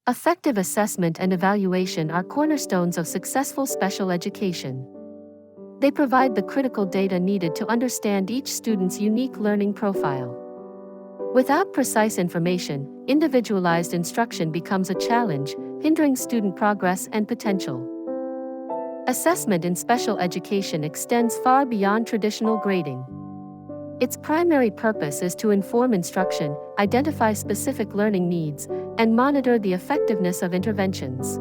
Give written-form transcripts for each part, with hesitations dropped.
Effective assessment and evaluation are cornerstones of successful special education. They provide the critical data needed to understand each student's unique learning profile. Without precise information, individualized instruction becomes a challenge, hindering student progress and potential. Assessment in special education extends far beyond traditional grading. Its primary purpose is to inform instruction, identify specific learning needs, and monitor the effectiveness of interventions.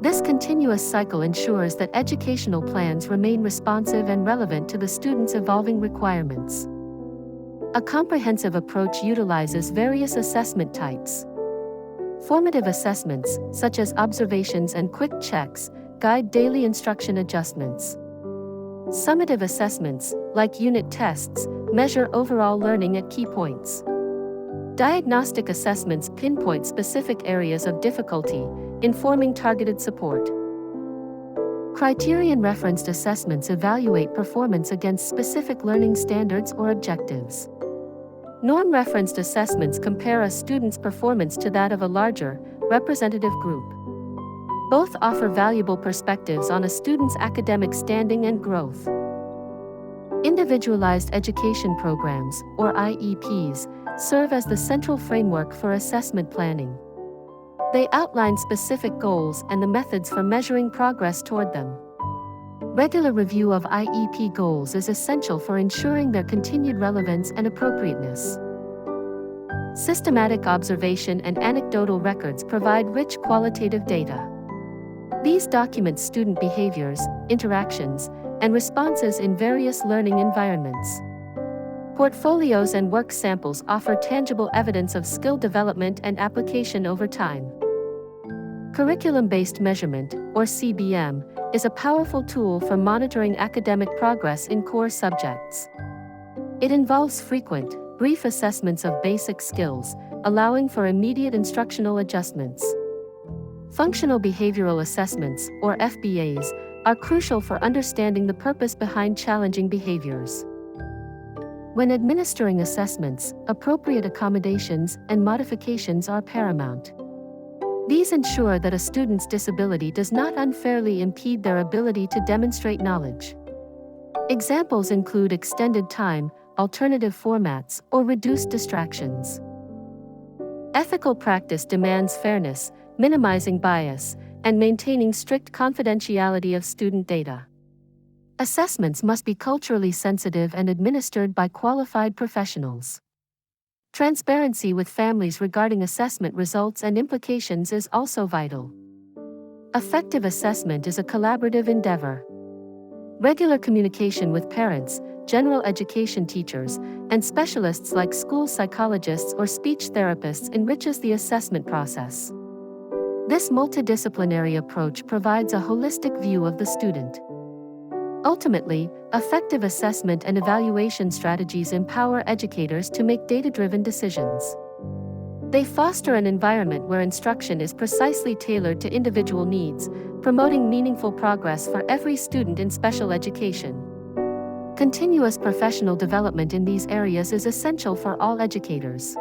This continuous cycle ensures that educational plans remain responsive and relevant to the students' evolving requirements. A comprehensive approach utilizes various assessment types. Formative assessments, such as observations and quick checks, guide daily instruction adjustments. Summative assessments, like unit tests, measure overall learning at key points. Diagnostic assessments pinpoint specific areas of difficulty, informing targeted support. Criterion-referenced assessments evaluate performance against specific learning standards or objectives. Norm-referenced assessments compare a student's performance to that of a larger, representative group. Both offer valuable perspectives on a student's academic standing and growth. Individualized education programs, or IEPs, serve as the central framework for assessment planning. They outline specific goals and the methods for measuring progress toward them. Regular review of IEP goals is essential for ensuring their continued relevance and appropriateness. Systematic observation and anecdotal records provide rich qualitative data. These document student behaviors, interactions, and responses in various learning environments. Portfolios and work samples offer tangible evidence of skill development and application over time. Curriculum-based measurement, or CBM, is a powerful tool for monitoring academic progress in core subjects. It involves frequent, brief assessments of basic skills, allowing for immediate instructional adjustments. Functional behavioral assessments, or FBAs, are crucial for understanding the purpose behind challenging behaviors. When administering assessments, appropriate accommodations and modifications are paramount. These ensure that a student's disability does not unfairly impede their ability to demonstrate knowledge. Examples include extended time, alternative formats, or reduced distractions. Ethical practice demands fairness, minimizing bias, and maintaining strict confidentiality of student data. Assessments must be culturally sensitive and administered by qualified professionals. Transparency with families regarding assessment results and implications is also vital. Effective assessment is a collaborative endeavor. Regular communication with parents, general education teachers, and specialists like school psychologists or speech therapists enriches the assessment process. This multidisciplinary approach provides a holistic view of the student. Ultimately, effective assessment and evaluation strategies empower educators to make data-driven decisions. They foster an environment where instruction is precisely tailored to individual needs, promoting meaningful progress for every student in special education. Continuous professional development in these areas is essential for all educators.